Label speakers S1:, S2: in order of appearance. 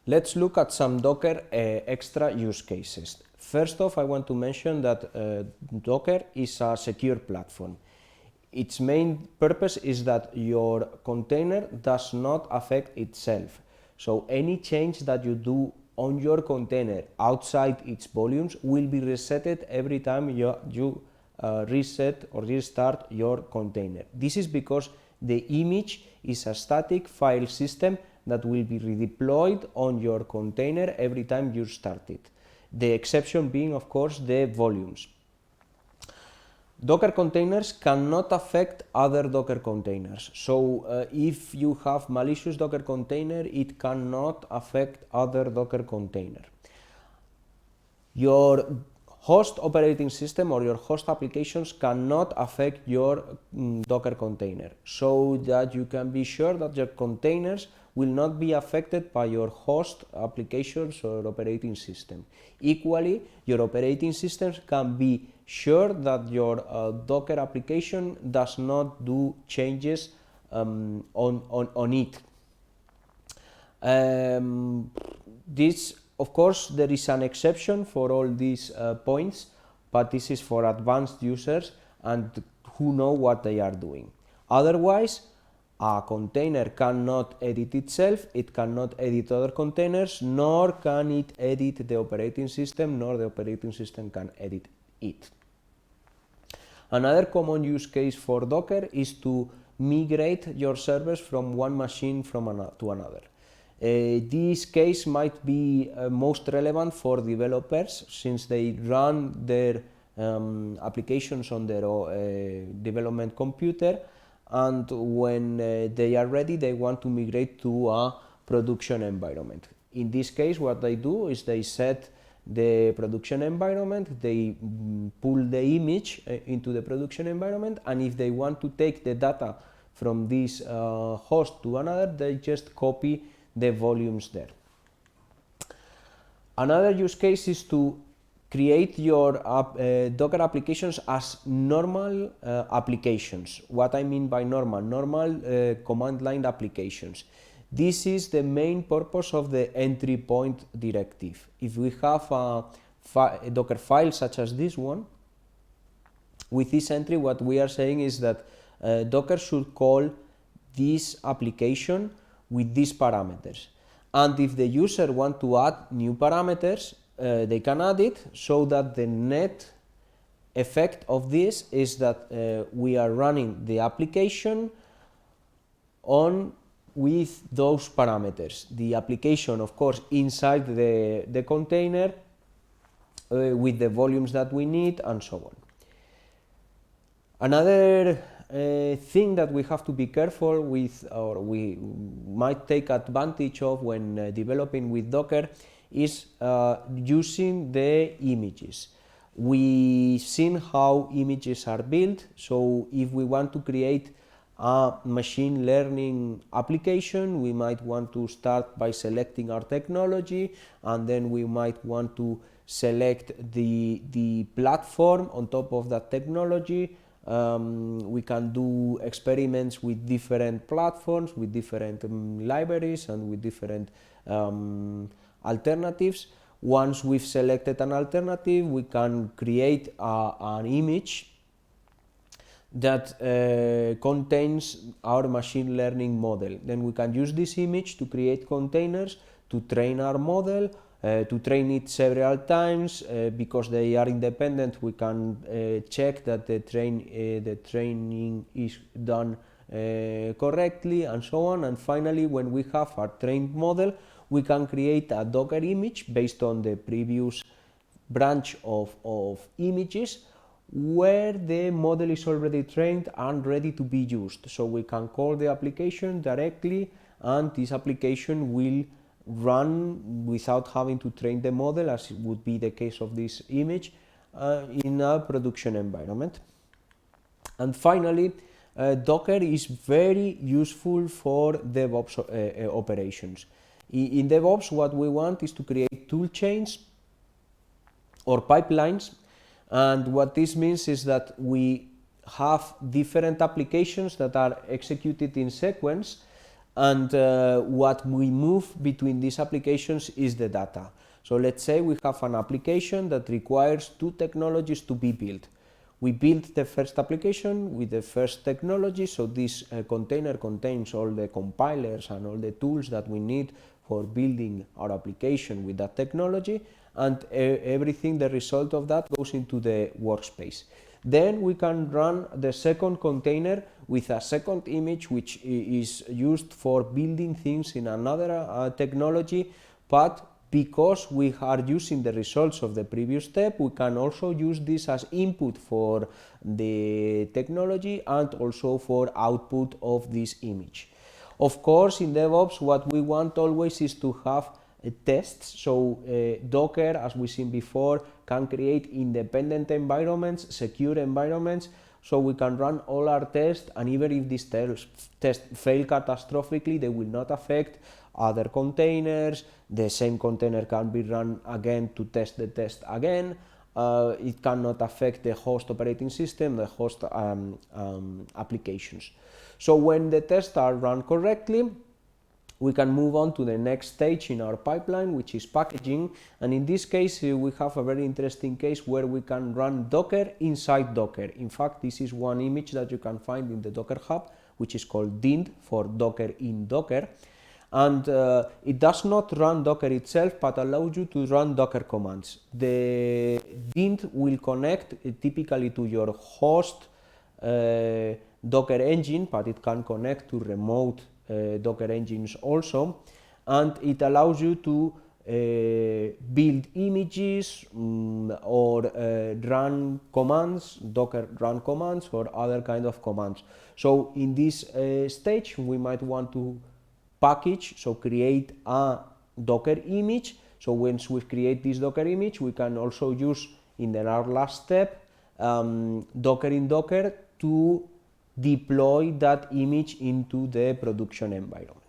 S1: Let's look at some Docker extra use cases. First off, I want to mention that Docker is a secure platform. Its main purpose is that your container does not affect itself. So any change that you do on your container outside its volumes will be resetted every time you reset or restart your container. This is because the image is a static file system that will be redeployed on your container every time you start it. The exception being, of course, the volumes. Docker containers cannot affect other Docker containers. So if you have malicious Docker container, it cannot affect other Docker container. Your host operating system or your host applications cannot affect your Docker container, so that you can be sure that your containers will not be affected by your host applications or operating system. Equally, your operating systems can be sure that your Docker application does not do changes on it. This, of course, there is an exception for all these points, but this is for advanced users and who know what they are doing. Otherwise, a container cannot edit itself, it cannot edit other containers, nor can it edit the operating system, nor the operating system can edit it. Another common use case for Docker is to migrate your servers from one machine to another. This case might be most relevant for developers, since they run their applications on their development computer, and when they are ready, they want to migrate to a production environment. In this case, what they do is they set the production environment, they pull the image into the production environment, and if they want to take the data from this host to another, they just copy the volumes there. Another use case is to create your Docker applications as normal applications. What I mean by normal command line applications. This is the main purpose of the entry point directive. If we have a Docker file such as this one, with this entry what we are saying is that Docker should call this application with these parameters, and if the user wants to add new parameters, they can add it, so that the net effect of this is that we are running the application with those parameters. The application, of course, inside the container with the volumes that we need, and so on. Another thing that we have to be careful with, or we might take advantage of when developing with Docker, is using the images. We've seen how images are built, so if we want to create a machine learning application, we might want to start by selecting our technology, and then we might want to select the platform on top of that technology. We can do experiments with different platforms, with different libraries, and with different alternatives. Once we've selected an alternative, we can create an image that contains our machine learning model. Then we can use this image to create containers to train our model, to train it several times. Because they are independent, we can check that the training is done correctly, and so on. And finally, when we have our trained model, we can create a Docker image based on the previous branch of images, where the model is already trained and ready to be used. So we can call the application directly, and this application will run without having to train the model, as it would be the case of this image, in a production environment. And finally, Docker is very useful for DevOps operations. In DevOps, what we want is to create tool chains or pipelines, and what this means is that we have different applications that are executed in sequence, and what we move between these applications is the data. So let's say we have an application that requires two technologies to be built. We built the first application with the first technology, so this container contains all the compilers and all the tools that we need for building our application with that technology, and everything, the result of that, goes into the workspace. Then we can run the second container with a second image, which is used for building things in another technology, but because we are using the results of the previous step, we can also use this as input for the technology and also for output of this image. Of course, in DevOps, what we want always is to have tests. So Docker, as we've seen before, can create independent environments, secure environments, so we can run all our tests, and even if these tests fail catastrophically, they will not affect other containers. The same container can be run again to test the test again. It cannot affect the host operating system, the host applications. So when the tests are run correctly, we can move on to the next stage in our pipeline, which is packaging. And in this case, we have a very interesting case where we can run Docker inside Docker. In fact, this is one image that you can find in the Docker Hub, which is called DINT, for Docker in Docker. And it does not run Docker itself, but allows you to run Docker commands. The DINT will connect typically to your host Docker engine, but it can connect to remote Docker engines also, and it allows you to build images or run commands, Docker run commands, or other kind of commands. So in this stage, we might want to package, so create a Docker image. So once we create this Docker image, we can also use in our last step Docker in Docker to deploy that image into the production environment.